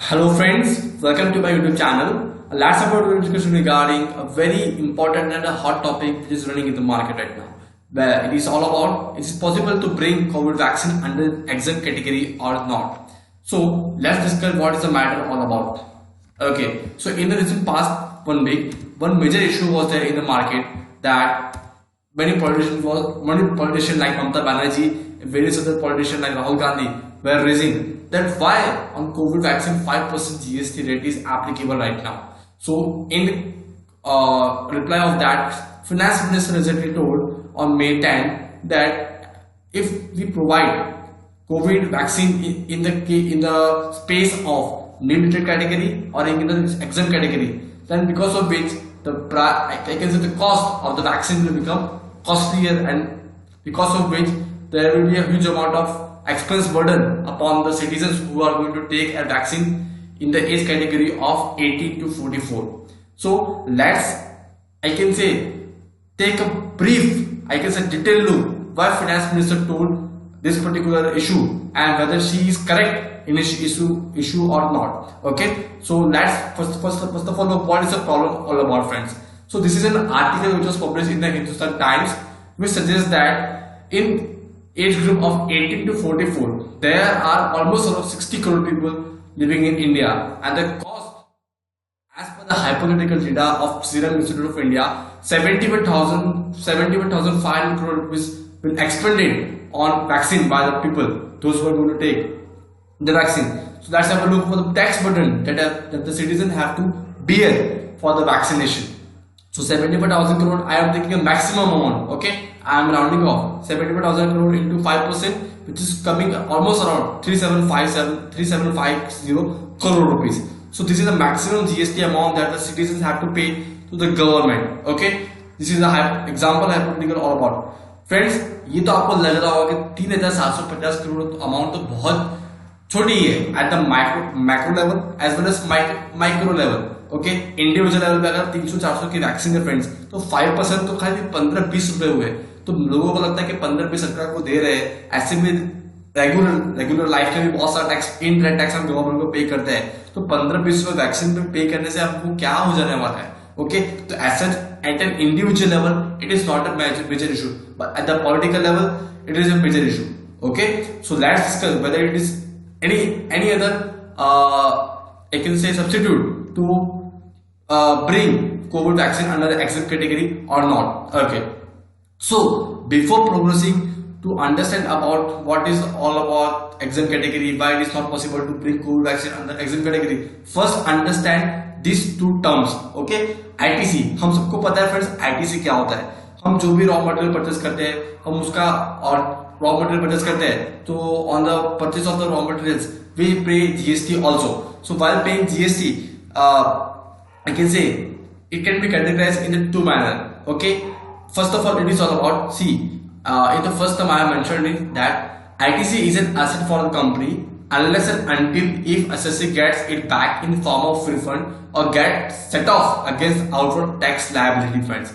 Hello friends, welcome to my YouTube channel. Let's have a discussion regarding a very important and a hot topic which is running in the market right now. Where it is all about, is it possible to bring COVID vaccine under exempt category or not? So let's discuss what is the matter all about. Okay, so in the recent past 1 week, one major issue was there in the market that many politicians like Mamata Banerjee, various other politicians like Rahul Gandhi were raising that why on COVID vaccine 5% GST rate is applicable right now. So in reply of that, Finance Minister recently told on May 10 that if we provide COVID vaccine in the space of limited category or in the exempt category, then because of which the cost of the vaccine will become costlier, and because of which there will be a huge amount of expense burden upon the citizens who are going to take a vaccine in the age category of 18 to 44. So let's take a brief detailed look why Finance Minister told this particular issue and whether she is correct in this issue or not. Okay, so let's first of all look what is the problem all about, friends. So this is an article which was published in the Hindustan Times, which suggests that in age group of 18 to 44 there are almost around 60 crore people living in India, and the cost as per the hypothetical data of Serum Institute of India, 71,500 crore rupees will expended on vaccine by the people, those who are going to take the vaccine. So let's have a look for the tax burden that the citizens have to bear for the vaccination. So 75,000 crore, I am taking a maximum amount. Okay, I am rounding off 75,000 crore into 5%, which is coming almost around 3750 crore rupees. So this is the maximum GST amount that the citizens have to pay to the government. Okay, this is the example hypothetical all about. Friends, ये तो आपको लग रहा होगा कि 3,750 crore amount तो बहुत छोटी है at the macro level as well as micro level. Okay, individual level पे अगर 300-400 की वैक्सीन है फ्रेंड्स, तो 5% तो खाली 15-20 रुपए हुए. तो लोगों को लगता है कि 15-20 सरकार को दे रहे हैं, ऐसे में रेगुलर लाइफ में भी बहुत सारा टैक्स, इनडायरेक्ट टैक्स हम गवर्नमेंट को पे करते हैं. तो 15-20 रुपए वैक्सीन पे पे करने से आपको क्या हो जाने वाला है? Okay, so as such, at an individual level, it is not a major issue, but at the political level, it is a major issue. Okay, so let's discuss whether it is any other substitute to bring COVID vaccine under the exempt category or not. Okay, so before progressing to understand about what is all about exempt category, why it is not possible to bring COVID vaccine under exempt category, first understand these two terms. Okay, ITC, हम सबको पता है friends ITC क्या होता है. हम जो भी रॉ मटेरियल परचेस करते हैं, हम उसका और रॉ मटेरियल परचेस करते हैं, तो on the purchase of the raw materials we pay GST also. So while paying GST, I can say it can be categorized in the two manner. Okay, first of all, it is all about, see, in the first term I have mentioned it that ITC is an asset for the company unless and until if assessee gets it back in form of refund or get set off against outward tax liability, friends.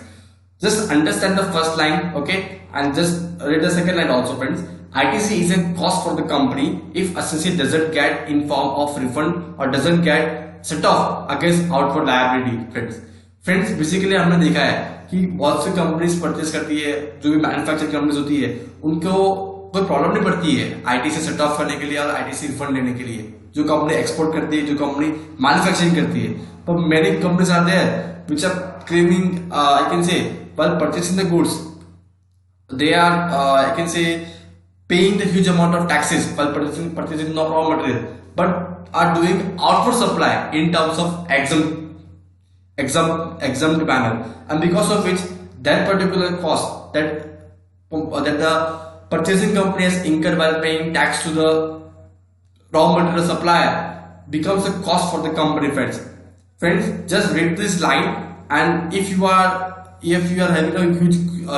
Just understand the first line, okay, and just read the second line also, friends. ITC is a cost for the company if assessee doesn't get in form of refund or doesn't get set off against outward liability, friends. Friends, basically हमने देखा है कि बहुत सी companies purchase करती है, जो भी manufacturing companies होती है, उनको कोई प्रॉब्लम नहीं पड़ती है आईटी से सेट ऑफ करने के लिए और आईटी से रिफंड लेने के लिए. जो कंपनी एक्सपोर्ट करती है, जो कंपनी मैन्युफैक्चरिंग करती है, पर many companies are there which are claiming, I can say, while purchasing the goods they are I can say paying the huge amount of taxes while purchasing the raw material, but are doing outward supply in terms of exempt panel, and because of which that particular cost that the purchasing company has incurred while paying tax to the raw material supplier becomes a cost for the company, friends. Just read this line, and if you are having a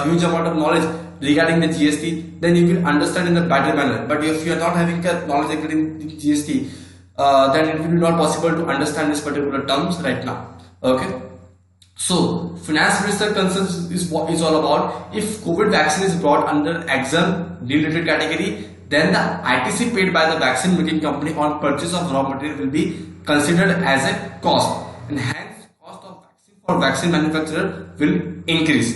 huge amount of knowledge regarding the GST, then you will understand in a better manner. But if you are not having knowledge regarding the GST, then it will be not possible to understand this particular terms right now. Okay, so Finance Minister concerns is what is all about. If COVID vaccine is brought under exempt related category, then the ITC paid by the vaccine making company on purchase of raw material will be considered as a cost, and hence cost of vaccine for vaccine manufacturer will increase.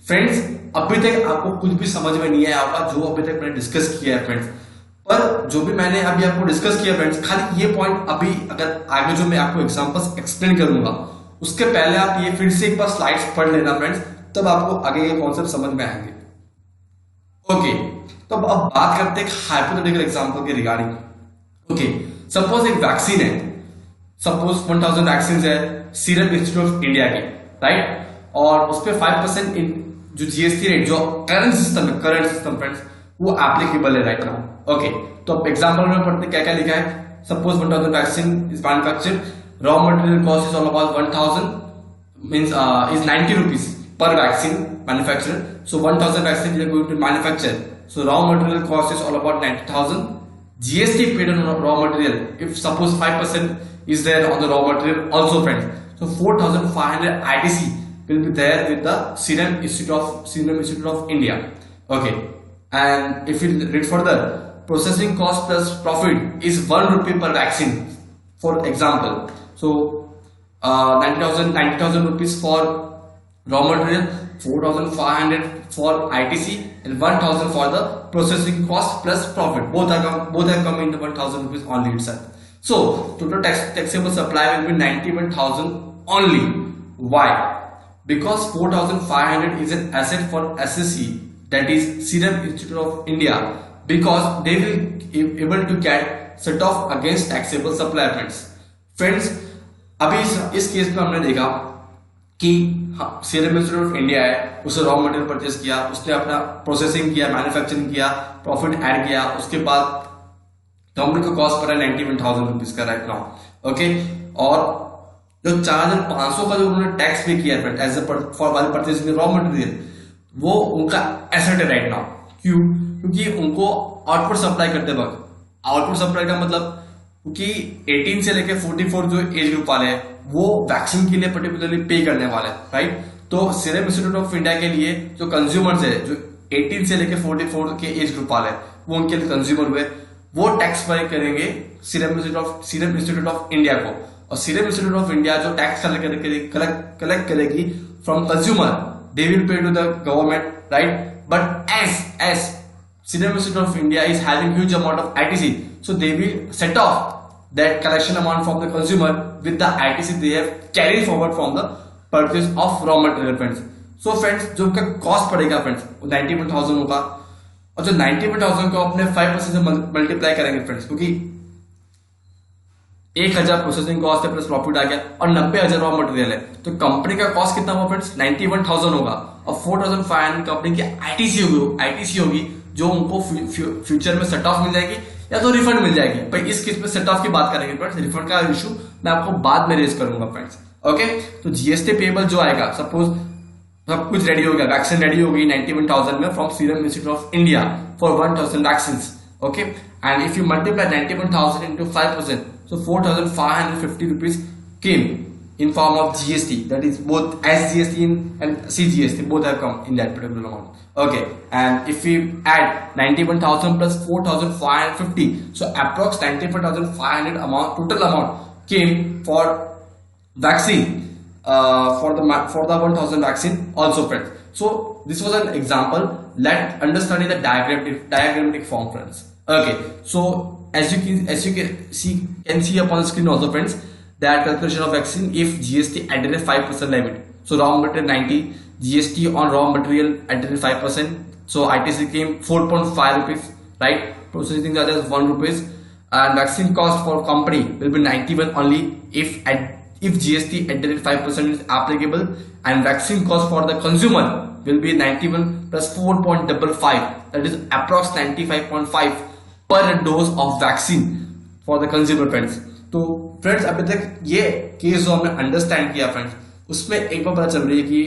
Friends, अभी तक आपको कुछ भी समझ में नहीं आया होगा जो अभी तक मैंने डिस्कस किया है फ्रेंड्स, पर जो भी मैंने अभी आपको डिस्कस किया फ्रेंड्स, खाली ये पॉइंट अभी अगर आगे जो मैं आपको एग्जांपल्स एक्सप्लेन करूंगा उसके पहले आप ये फिर से एक बार स्लाइड्स पढ़ लेना फ्रेंड्स, तब आपको आगे के कॉन्सेप्ट समझ में आएंगे. ओके, तो अब बात करते हैं हाइपोथेटिकल एग्जांपल के रिगार्डिंग. ओके, सपोज एक वैक्सीन है, सपोज 1000 वैक्सीन है सीरम इंस्टीट्यूट ऑफ इंडिया की, राइट, और उस पर 5% जो जीएसटी रेट जो करंट सिस्टम फ्रेंड्स वो एप्लीकेबल है राइट नाउ. ओके, तो अब एग्जांपल में पढ़ते क्या क्या लिखा है. Suppose 1000 vaccine is manufactured, raw material cost is all about 1000 means is 90 rupees per vaccine manufactured. So 1000 vaccine we are going to manufacture. So raw material cost is all about 90,000. GST paid on raw material. If suppose 5% is there on the raw material also friends. So 4,500 ITC will be there with the Serum Institute of India. Okay. And if you read further, processing cost plus profit is 1 rupee per vaccine. For example, so 90,000 rupees for raw material, 4,500 for ITC, and 1,000 for the processing cost plus profit. Both are coming in the 1,000 rupees only itself. So total taxable supply will be 91,000 only. Why? Because 4,500 is an asset for SSE, that is Serum Institute of India, because they will be able to get set off against taxable supply. Friends, अभी इस case में हमने देखा कि serum institute of India है, उसे raw material purchase किया, उसने अपना प्रोसेसिंग किया, मैन्युफैक्चरिंग किया, प्रॉफिट ऐड किया, उसके बाद कंपनी को कॉस्ट पड़ा 91,000 रुपीज का राइट नाउ. ओके, और जो 4,500 का जो उन्होंने टैक्स पे किया as for purchasing raw material, वो उनका एसेट है राइट नाउ. क्यों? क्योंकि उनको आउटपुट सप्लाई करते वक्त, आउटपुट सप्लाई का मतलब क्योंकि 18 से लेकर 44 जो एज ग्रुप वाले हैं वो वैक्सीन के लिए पर्टिकुलरली पे करने वाले हैं, राइट. तो सीरम इंस्टीट्यूट ऑफ इंडिया के लिए जो कंज्यूमर्स है जो 18 से लेकर 44 के एज ग्रुप वाले हैं वो उनके लिए कंज्यूमर हुए, वो टैक्स पे करेंगे सीरम इंस्टीट्यूट ऑफ इंडिया को. और सीरम इंस्टीट्यूट ऑफ इंडिया जो टैक्स कलेक्ट करेगी from consumer, they will pay to the government, right. But as Serum Institute of India is having huge amount of ITC, so they will set off that collection amount from the consumer with the ITC they have carried forward from the purchase of raw material friends. So friends, जो उनका cost पड़ेगा friends वो 91,000 होगा, और जो 91,000 को अपने 5% से मल्टीप्लाई करेंगे फ्रेंड्स, क्योंकि 1,000 प्रोसेसिंग कॉस्ट है प्लस प्रॉफिट आ गया और 90,000 रॉ मटेरियल है, तो कंपनी का कॉस्ट कितना होगा फ्रेंड्स 91,000 होगा, और 4,500 कंपनी की आईटीसी होगी जो उनको फ्यूचर में सेट ऑफ मिल जाएगी या तो रिफंड मिल जाएगी. भाई इस केस में सेट ऑफ की बात करेंगे फ्रेंड्स, रिफंड का इशू मैं आपको बाद में रेज करूंगा फ्रेंड्स. ओके, तो जीएसटी पेबल जो आएगा, सपोज सब कुछ रेडी हो गया, वैक्सीन रेडी हो गई 91,000 में from serum institute of India for 1,000 vaccine. Okay, and if you multiply 91,000 into 5%, so 4,550 rupees came in form of GST, that is both SGST and CGST, both have come in that particular amount. Okay, and if we add 91,000 plus 4,550, so approx 94,500 amount, total amount came for vaccine, for the 1,000 vaccine also friends. So this was an example. Let's understand in the diagrammatic form friends. Okay, so as you can see upon the screen also friends, that calculation of vaccine if GST added a 5% limit. So raw material 90, GST on raw material added 5%. So ITC came 4.5 rupees, right? Processing charges 1 rupees, and vaccine cost for company will be 91 only if GST added 5% is applicable, and vaccine cost for the consumer will be 91 plus 4.55, that is approx 95.5 per dose of vaccine for the consumer friends. तो friends अभी तक ये case जो हमने understand किया friends, उसमें एक बार पता चल रही है कि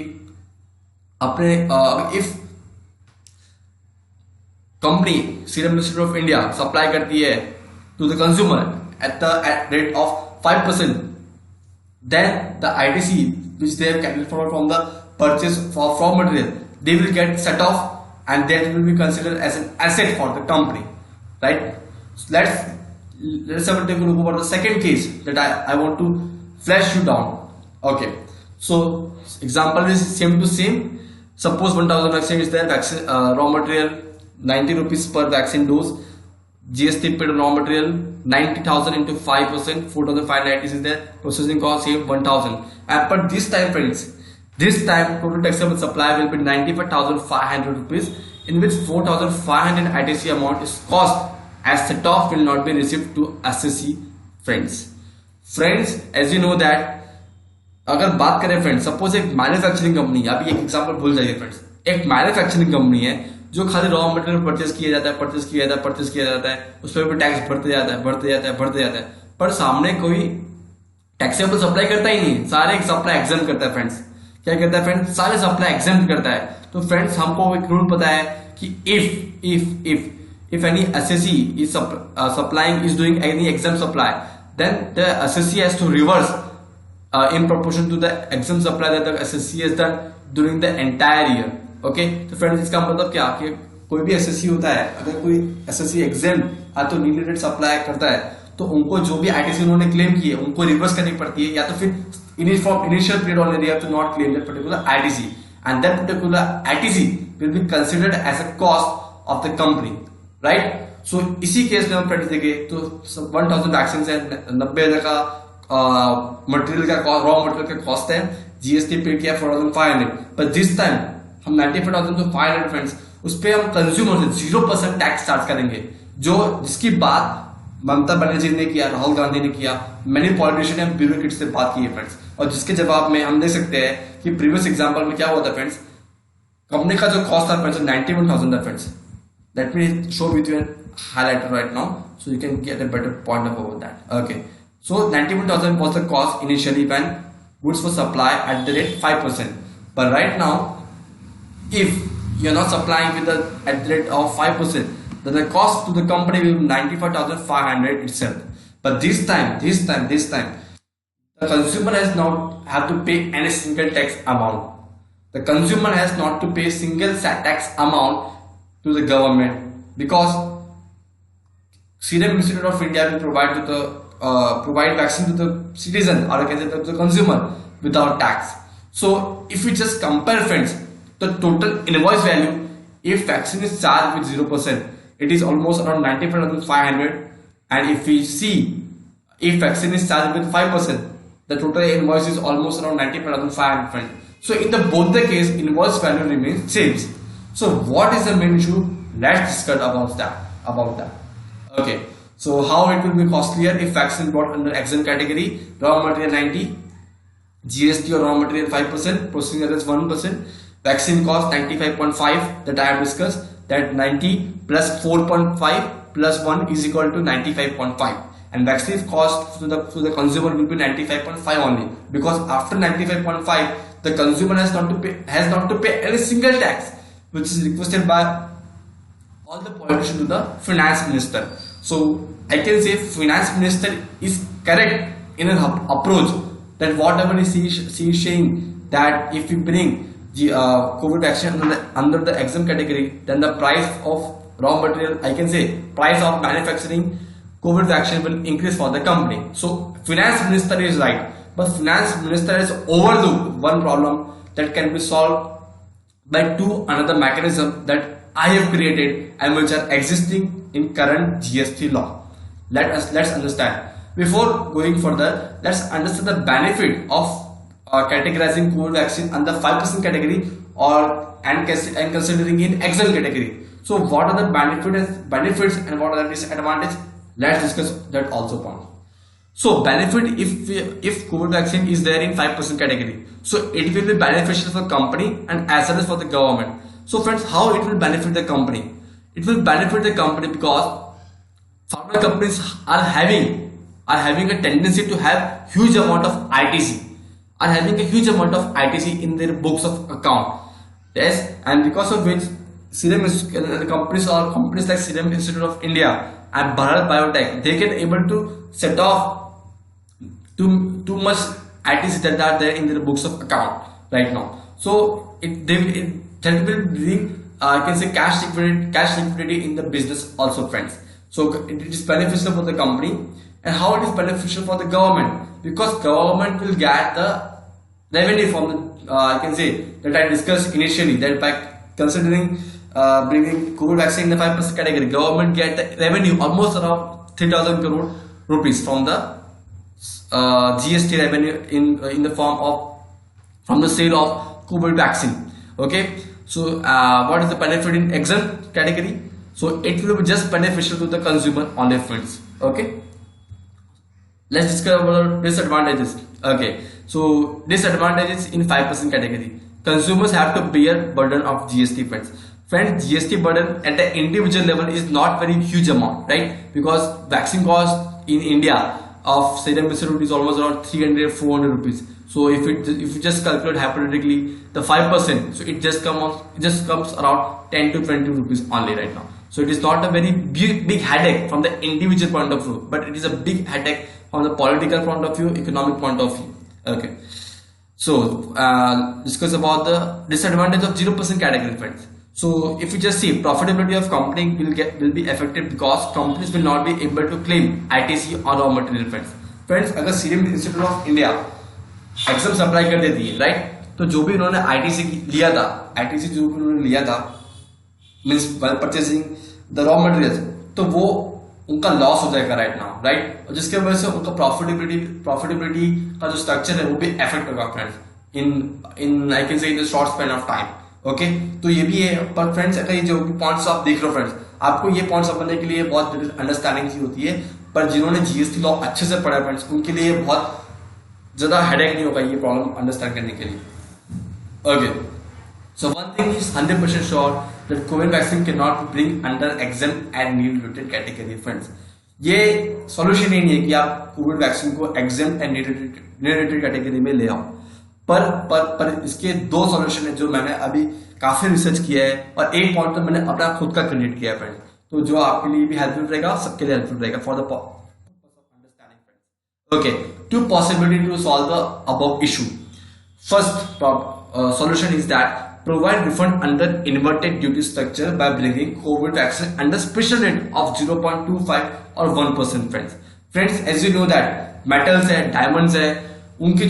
अपने if company Serum institute of India supply करती है to the consumer at the rate of 5%, then the ITC which they have carried forward from the purchase for raw material, they will get set off and that will be considered as an asset for the company. right? So let's have a take a look about the second case that I want to flash you down. Okay, so example is same to same. Suppose 1000 vaccine is there, vaccine raw material 90 rupees per vaccine dose, GST paid raw material 90,000 into 5%, 4,590 is there, processing cost same 1,000. And but this time friends, this time total taxable supply will be 95,500 rupees, in which 4,500 ITC amount is cost as set off will not be received to SSC friends. Friends, as you know that अगर बात करें friends, suppose एक manufacturing company, अभी एक example भूल जाइए friends, एक manufacturing company है जो खाली रॉ मटेरियल परचेज किया जाता है, उस पर भी टैक्स भरते जाता है, पर सामने कोई टैक्सेबल सप्लाई करता ही नहीं, सारे सप्लाई एग्जाम करता है फ्रेंड्स। क्या करता है फ्रेंड्स? सारे सप्लाई एग्जाम करता है। तो फ्रेंड्स हमको एक रूल पता है कि if any SSC is supplying is doing any exempt supply, then the SSC has to reverse in proportion to the exempt supply that the SSC has done during the entire year. Okay, तो friends इसका मतलब क्या कि कोई भी SSC होता है, अगर कोई SSC exempt तो नीडेड सप्लाई करता है तो उनको जो भी ITC उन्होंने क्लेम की है उनको रिवर्स करनी पड़ती है, या तो फिर from initial period only they have to not claim that particular ITC, and that particular ITC will be considered as a cost of the company, right? So इसी केस में हम फ्रेंड्स देखें तो 1000 वैक्सीन है, 90,000 का मटेरियल का raw material का cost है, जीएसटी पे किया 4,500, पर दिस टाइम हम 95,500 फ्रेंड्स उस पे हम कंज्यूमर से 0% टैक्स चार्ज करेंगे, जो जिसकी बात ममता बनर्जी ने किया, राहुल गांधी ने किया, मैनी पॉलिटिशियन ने ब्यूरोक्रेट से बात की है फ्रेंड्स, और जिसके जवाब में हम देख सकते हैं कि प्रीवियस एग्जांपल में क्या हुआ था फ्रेंड्स, कंपनी का जो कॉस्ट था फ्रेंड्स 91,000 था friends. Let me show with you highlighted right now so you can get a better point about that. Okay, so 91,000 was the cost initially when goods were supplied at the rate 5%, but right now if you're not supplying with the at the rate of 5%, then the cost to the company will be 95,500 itself. But this time the consumer has not have to pay any single tax amount. The consumer has not to pay single tax amount to the government, because Serum Institute of India will provide vaccine to the citizen, or to the consumer without tax. So if we just compare friends, the total invoice value, if vaccine is charged with 0%, it is almost around 95,500, and if we see if vaccine is charged with 5%, the total invoice is almost around 95,500 friends. So in the both the case, invoice value remains same. So what is the main issue? Let's discuss about that. Okay, so how it will be costlier if vaccine brought under exempt category, raw material 90, GST or raw material 5%, processing charges 1%, vaccine cost 95.5 that I have discussed, that 90 plus 4.5 plus 1 is equal to 95.5, and vaccine cost to the consumer will be 95.5 only, because after 95.5 the consumer has not to pay any single tax, which is requested by all the politicians to the finance minister. So I can say finance minister is correct in an approach that whatever he is saying, that if we bring COVID vaccine under the exempt category, then the price of raw material, I can say price of manufacturing COVID vaccine will increase for the company. So finance minister is right, but finance minister has overlooked one problem that can be solved by another mechanism that I have created and which are existing in current GST law. Let's understand. Before going further, let's understand the benefit of categorizing COVID vaccine under 5% category and considering in exempt category. So what are the benefits and what are the disadvantages? Let's discuss that also point. So benefit, if COVID vaccine is there in 5% category, so it will be beneficial for the company and as well as for the government. So friends, how it will benefit the company? It will benefit the company because pharma companies are having a tendency to have huge amount of ITC, in their books of account. Yes, and because of which companies like Serum Institute of India and Bharat Biotech, they can able to set off too much ITC that are there in their books of account right now. So that will bring I can say cash liquidity in the business also, friends. So it is beneficial for the company. And how it is beneficial for the government? Because government will get the revenue from the I can say that I discussed initially, that by considering bringing COVID vaccine in the 5% category, government get the revenue almost around 3,000 crore rupees from the GST revenue in the form of from the sale of COVID vaccine. Okay, so what is the benefit in exempt category? So it will be just beneficial to the consumer only, friends. Okay, let's discuss about disadvantages. Okay, so disadvantages in 5% category. Consumers have to bear burden of GST, friends. Friends, GST burden at the individual level is not very huge amount, right? Because vaccine cost in India of serum institute is almost around 300-400 rupees. So if you just calculate hypothetically the 5%, so it just comes around 10 to 20 rupees only right now. So it is not a very big headache from the individual point of view, but it is a big headache from the political point of view, economic point of view. Okay, so discuss about the disadvantage of 0% category, friends. So if you just see, profitability of company will be affected because companies will not be able to claim ITC on raw material, friends. Friends, अगर Serum institute of India एक्सम supply कर देती है, right, तो जो भी उन्होंने ITC लिया था, आईटीसी जो भी उन्होंने लिया था means purchasing the raw materials, तो वो उनका लॉस हो जाएगा राइट नाउ, राइट, और जिसके वजह से उनका प्रॉफिटेबिलिटी का जो स्ट्रक्चर है वो भी अफेक्ट होगा, फ्रेंड्स, इन आई कैन से in the short span of time. Okay, तो ये भी है. पर फ्रेंड्स, अगर ये जो पॉइंट्स आप देख रहे हो फ्रेंड्स, आपको ये पॉइंट्स समझने के लिए बहुत अंडरस्टैंडिंग की होती है, पर जिन्होंने जीएसटी लॉ अच्छे से पढ़ा है फ्रेंड्स, उनके लिए बहुत ज्यादा हेडेक नहीं होगा ये प्रॉब्लम अंडरस्टैंड करने के लिए. Okay, so one thing is 100% sure that Covid vaccine can not bring under exam and need related category, friends. ये सॉल्यूशन ही नहीं है कि आप कोविड वैक्सीन को exam and need related category में ले आओ. पर इसके दो सॉल्यूशन है जो मैंने अभी काफी रिसर्च किया है, और एक पॉइंट तो मैंने अपना खुद का क्रिएट किया है, फ्रेंड्स, तो जो आपके लिए भी हेल्पफुल रहेगा, सबके लिए हेल्पफुल रहेगा for the purpose of understanding, friends. Okay, two possibility to solve the above issue. First solution is that provide refund under inverted duty structure by bringing COVID vaccine under special rate of 0.25 or 1%, friends. Friends, as you know that metals है, diamonds है, उनके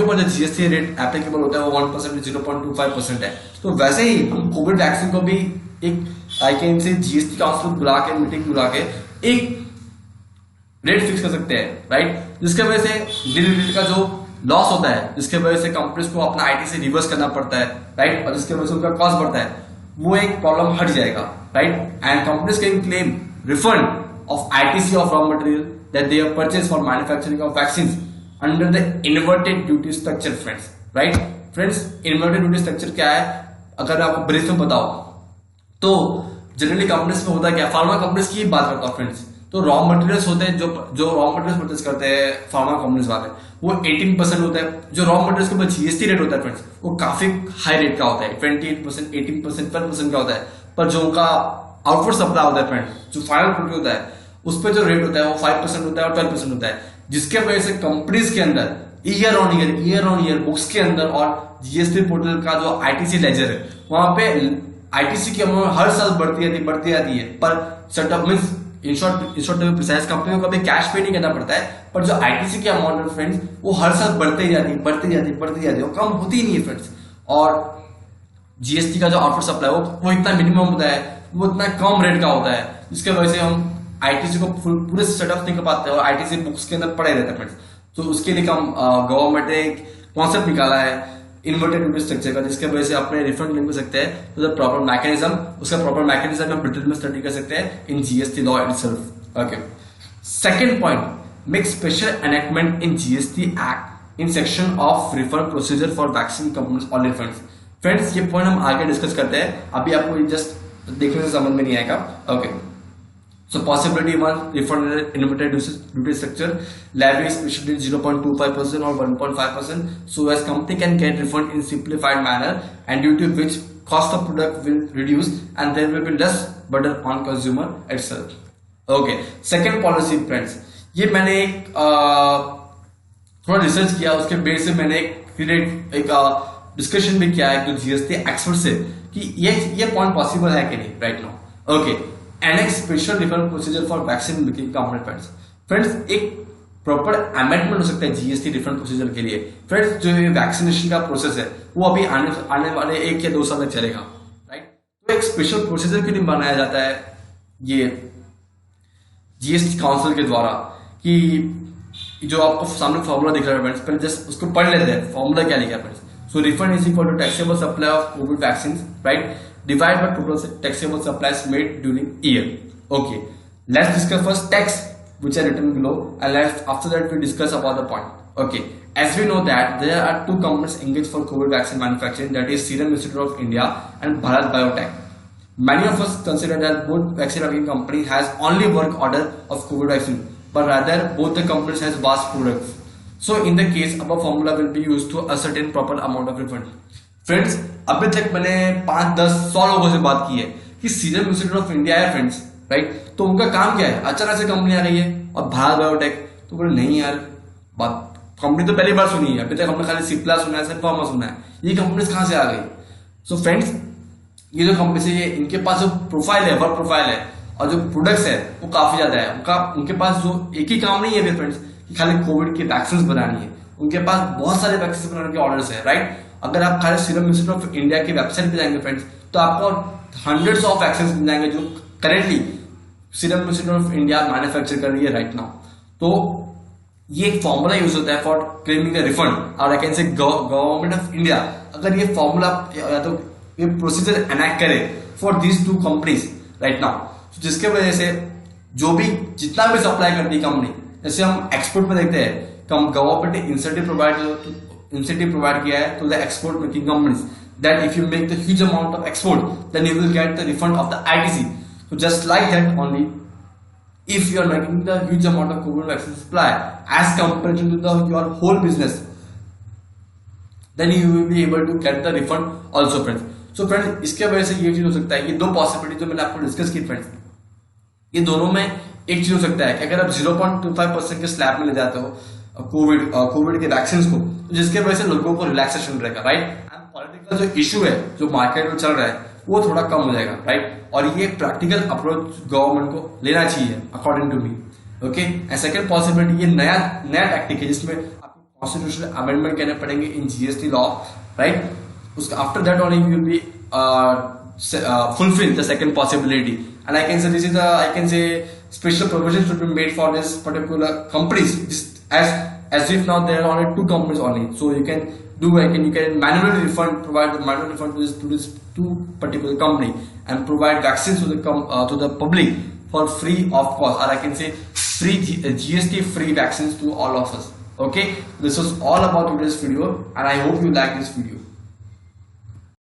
ऊपर जो GST rate applicable होता है वो 1% 0.25% है. तो वैसे ही हम कोविड वैक्सीन को भी एक आई कैन से जीएसटी काउंसिल बुला के मीटिंग बुला के एक रेट फिक्स कर सकते हैं, राइट, जिसके वजह से डिलीवरी का जो लॉस होता है, जिसके वजह से कंपनीज को अपना आईटीसी रिवर्स करना पड़ता है, राइट, और जिसके वजह से उनका कॉस्ट बढ़ता है, वो एक प्रॉब्लम हट जाएगा, right. And companies can claim refund of ITC of raw material that they have purchase for manufacturing of vaccine under the inverted duty structure, friends, right. Friends, inverted duty structure क्या है, अगर आपको brief में बताओ तो generally companies में होता है क्या, फार्मा कंपनीज की बात करता हूँ, फ्रेंड्स. तो रॉ मटेरियल्स होते हैं, जो रॉ मटेरियल्स परचेज करते हैं फार्मा कंपनीज वाले, वो 18% होता है. जो रॉ मटेरियल्स के ऊपर जीएसटी रेट होता है फ्रेंड्स, वो काफी हाई रेट का होता है, 28%, 18%, 12% का होता है. पर जो उनका आउटपुट सप्लाई होता है फ्रेंड्स, जो फाइनल प्रोडक्ट होता है, उस पर जो रेट होता है वो 5% होता है और 12% होता है, जिसके वजह से कंपनीज के अंदर ईयर ऑन ईयर बुक्स के अंदर और जीएसटी पोर्टल का जो आईटीसी लेजर है, वहां पे आईटीसी की अमाउंट हर साल बढ़ती जाती है. पर setup means in short precise कंपनियों को भी कैश पे नहीं करना पड़ता है, पर जो आईटीसी की अमाउंट है फ्रेंड्स, वो हर साल बढ़ती जाती है, वो कम होती ही नहीं है, फ्रेंड्स. और जीएसटी का जो आउटपुट सप्लाई वो इतना मिनिमम होता है, वो इतना कम रेट का होता है, जिसके वजह से हम आईटीसी को पूरे सेटअप नहीं कर पाते और आईटीसी बुक्स के अंदर पड़े रहते हैं, फ्रेंड्स. तो उसके लिए गवर्नमेंट ने एक कॉन्सेप्ट निकाला है इन्वर्टेड ड्यूटी स्ट्रक्चर का, जिसके वजह से अपने रिफंड क्लेम कर सकते हैं. तो द प्रॉपर मैकेनिज्म, उसका प्रॉपर मैकेनिज्म हम डिटेल में स्टडी कर सकते हैं in GST law itself. Okay, second point, make special enactment in GST act in section of refund procedure for vaccine companies all refunds. Friends, ये point हम आगे discuss करते हैं, अभी आपको जस्ट देखने से समझ में नहीं आएगा. Okay, so possibility one, refund inverted duty structure, levy specially 0.25% or 1.5%, so as company can get refund in simplified manner, and due to which cost of product will reduce and there will be less burden on consumer itself. Okay, second policy, friends, ये मैंने एक थोड़ा research किया, उसके base से मैंने एक discussion भी किया है जीएसटी एक्सपर्ट से कि ये पॉइंट पॉसिबल है कि नहीं right now. Okay, and a special refund procedure for vaccine making company. Friends एक प्रॉपर अमेंडमेंट हो सकता है जीएसटी रिफंड प्रोसीजर के लिए. फ्रेंड्स जो ये वैक्सीनेशन का प्रोसेस है वो अभी आने वाले 1 या 2 साल तक चलेगा, राइट. तो एक स्पेशल प्रोसीजर क्यों नहीं बनाया जाता है ये जीएसटी काउंसिल के द्वारा कि जो आपको सामने फॉर्मूला दिख रहा है फ्रेंड्स, पहले जस्ट उसको पढ़ लेते हैं फॉर्मूला क्या लिखा है friends. So refund is equal to taxable supply of Covid vaccine, right, divide by total taxable supplies made during year. Okay, let's discuss first tax which are written below, and after that we discuss about the point. Okay, as we know that there are 2 companies engaged for COVID vaccine manufacturing, that is Serum Institute of India and Bharat Biotech. Many of us consider that both vaccine making company has only work order of COVID vaccine, but rather both the companies has vast products. So in the case above formula will be used to ascertain proper amount of refund. Friends, अभी तक मैंने 5, 10, 100 लोगों से बात की है कि serum institute of India है फ्रेंड्स, राइट. तो उनका काम क्या है, अचानक से कंपनी आ रही है और भारत बायोटेक, तो बोले नहीं यार, बात कंपनी तो पहली बार सुनी है, अभी तक हमने खाली सिप्ला सुना है, सिर्फ फार्मा सुना है, ये कंपनी कहां से आ गई. सो फ्रेंड्स, ये जो कंपनी से ये इनके पास जो प्रोफाइल है, वर्क प्रोफाइल है और जो प्रोडक्ट्स है वो काफी ज्यादा है. उनके पास जो एक ही काम नहीं है फ्रेंड्स कि खाली कोविड की वैक्सीन बनानी है, उनके पास बहुत सारे वैक्सीन बनाने के ऑर्डर्स है, राइट. अगर आप खाली सीरम इंस्टीट्यूट ऑफ इंडिया की वेबसाइट पे जाएंगे फ्रेंड्स, तो आपको हंड्रेड्स ऑफ वैक्सीन मिल जाएंगे जो currently serum institute of India manufacture कर रही है राइट नाउ. तो ये एक फॉर्मूला यूज होता है फॉर क्लेमिंग अ रिफंड, और आई कैन से गवर्नमेंट ऑफ इंडिया अगर ये फॉर्मूला या तो ये प्रोसीजर एनैक्ट करे for these 2 companies right now, जिसके वजह से जो भी जितना भी सप्लाई करती है कंपनी, जैसे हम एक्सपोर्ट में देखते हैं, गवर्नमेंट ने इंसेंटिव प्रोवाइड किया है to the export making companies that if you make the huge amount of export then you will get the refund of the ITC. So just like that only, if you are making the huge amount of COVID vaccine supply as compared to your whole business, then you will be able to get the refund also friends. So friends, इसके वजह से ये चीज हो सकता है कि 2 possibility जो मैंने आपको डिस्कस की फ्रेंड्स, ये दोनों में एक चीज हो सकता है कि अगर आप 0.25% के स्लैब में ले जाते हो कोविड के वैक्सीन को, तो जिसके वजह से लोगों को रिलैक्सेशन रहेगा, राइट. एंड पॉलिटिकल जो इशू है जो मार्केट में चल रहा है वो थोड़ा कम हो जाएगा, राइट. और ये प्रैक्टिकल अप्रोच गवर्नमेंट को लेना चाहिए according to me. Okay, and second possibility, ये नया टैक्टिक है जिसमें आपको कॉन्स्टिट्यूशनल अमेंडमेंट करने पड़ेंगे इन जीएसटी लॉ, राइट. उसका after that only you will be fulfill the second possibility, and I can say this is I can say special provisions should be made for this particular companies, as if now there are only 2 companies only, so you can manually refund, provide the manual refund to this 2 particular company and provide vaccines to the public for free of cost, or I can say free GST free vaccines to all of us. Okay, this was all about today's video, and I hope you like this video.